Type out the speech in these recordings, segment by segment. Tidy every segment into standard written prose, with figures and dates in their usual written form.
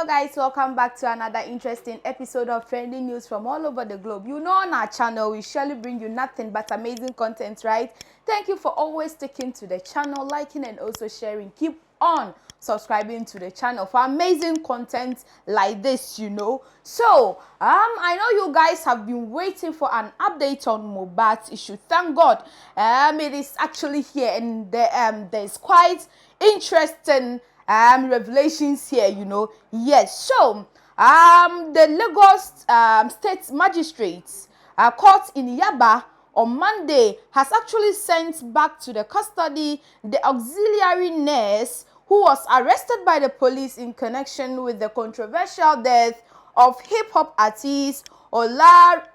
Hello guys, welcome back to another interesting episode of Trending News from all over the globe. You know, on our channel we surely bring you nothing but amazing content, right? Thank you for always sticking to the channel, liking and also sharing. Keep on subscribing to the channel for amazing content like this, you know. So I know you guys have been waiting for an update on Mohbad's issue. Thank God it is actually here, and there's quite interesting revelations here, you know. Yes, so the Lagos state magistrates court in Yaba on Monday has actually sent back to the custody the auxiliary nurse who was arrested by the police in connection with the controversial death of hip-hop artist Olilora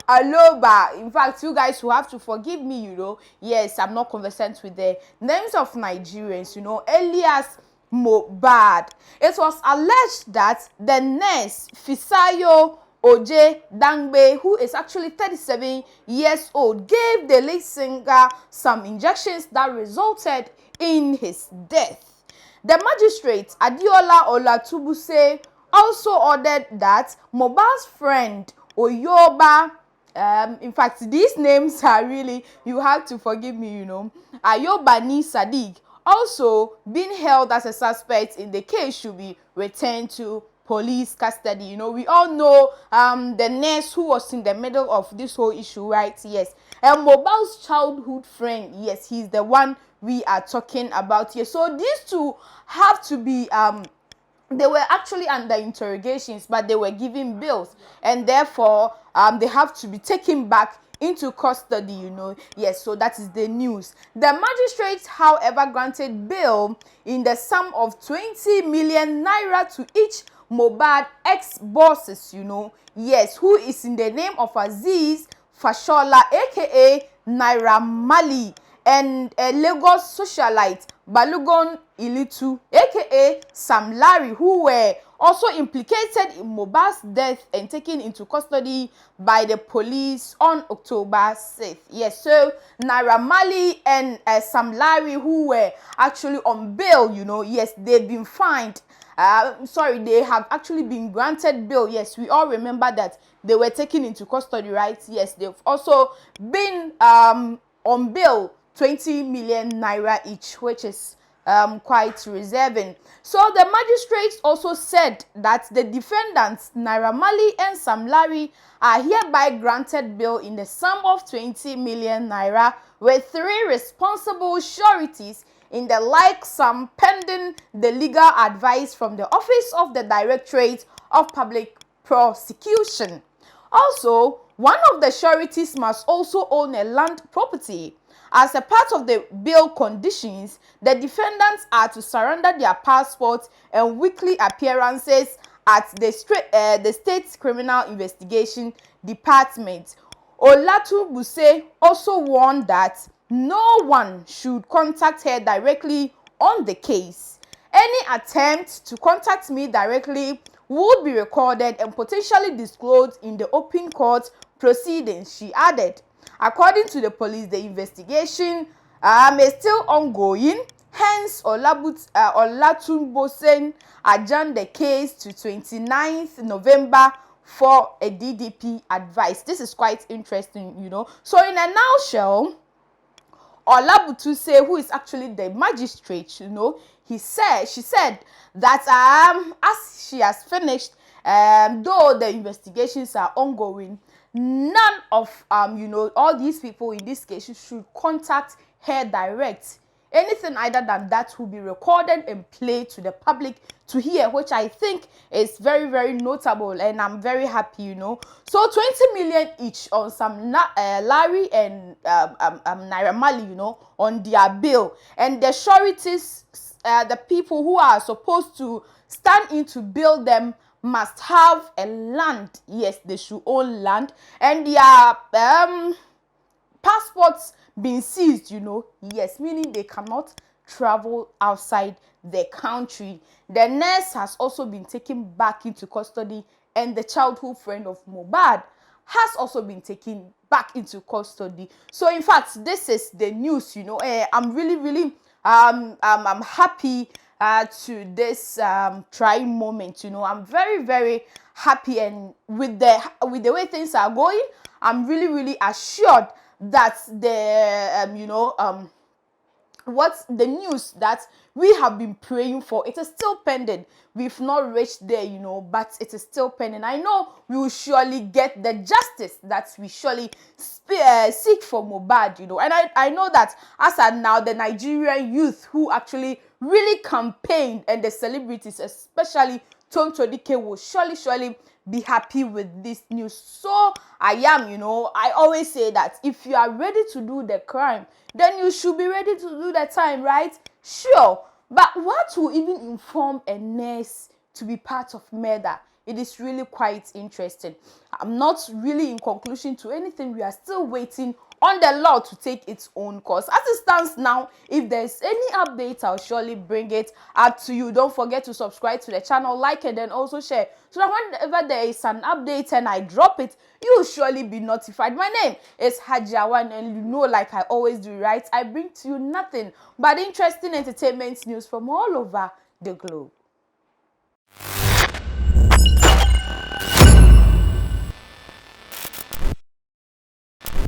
Aloba. In fact, you guys will have to forgive me, you know. Yes, I'm not conversant with the names of Nigerians, you know. Elias Mohbad. It was alleged that the nurse Fisayo Oje Dangbe, who is actually 37 years old, gave the lead singer some injections that resulted in his death. The magistrate Adiola Olatubuse also ordered that Mohbad's friend Oyoba, in fact these names are really, you have to forgive me, you know, Ayobani Sadiq, also being held as a suspect in the case, should be returned to police custody. You know, we all know the nurse who was in the middle of this whole issue, right? Yes, and Mohbad's childhood friend, yes, he's the one we are talking about here. So these two have to be they were actually under interrogations, but they were given bills, and therefore they have to be taken back into custody, you know. Yes, so that is the news. The magistrates, however, granted bail in the sum of 20 million naira to each Mohbad ex-bosses, you know. Yes, who is in the name of Aziz Fashola, aka Naira Mali, and a Lagos socialite Balogun Ilitu, aka Sam Larry, who were also implicated in Mohbad's death and taken into custody by the police on October 6th. Yes, so Naira Mali and Sam Larry, who were actually on bail, you know, yes, they've been fined. They have actually been granted bail. Yes, we all remember that they were taken into custody, right? Yes, they've also been on bail, 20 million naira each, which is quite reserving. So the magistrates also said that the defendants Naira Mali and Sam Larry are hereby granted bail in the sum of 20 million naira with 3 responsible sureties in the like sum pending the legal advice from the Office of the Directorate of Public Prosecution. Also, one of the sureties must also own a land property. As a part of the bail conditions, the defendants are to surrender their passports and weekly appearances at the State Criminal Investigation Department. Olatubuse also warned that no one should contact her directly on the case. Any attempt to contact me directly would be recorded and potentially disclosed in the open court proceedings, she added. According to the police, the investigation is still ongoing. Hence, Olatunbose adjourned the case to 29th November for a DDP advice. This is quite interesting, you know. So in a nutshell, Olabutuse, who is actually the magistrate, you know, she said that as she has finished, though the investigations are ongoing, none of you know, all these people in this case should contact her direct. Anything other than that will be recorded and played to the public to hear, which I think is very, very notable, and I'm very happy, you know. So 20 million each on some Larry and Naira Mali, you know, on their bill, and the sureties, the people who are supposed to stand in to build them, must have a land. Yes, they should own land, and their passports being seized, you know. Yes, meaning they cannot travel outside the country. The nurse has also been taken back into custody, and the childhood friend of Mohbad has also been taken back into custody. So in fact, this is the news, you know. I'm really I'm happy to this trying moment. You know, I'm very, very happy, and with the way things are going, I'm really, really assured that the what the news that we have been praying for, it is still pending. We've not reached there, you know, but it is still pending. I know we will surely get the justice that we surely seek for Mohbad, you know. And I know that as at now, the Nigerian youth who actually really campaigned, and the celebrities, especially Tonto Dike, will surely be happy with this news. So I am, you know, I always say that if you are ready to do the crime, then you should be ready to do the time, right? Sure. But what will even inform a nurse to be part of murder? It is really quite interesting. I'm not really in conclusion to anything. We are still waiting on the law to take its own course. As it stands now, if there's any update, I'll surely bring it up to you. Don't forget to subscribe to the channel, like, and then also share, so that whenever there is an update and I drop it, you'll surely be notified. My name is Hajawan, and you know, like I always do, right? I bring to you nothing but interesting entertainment news from all over the globe.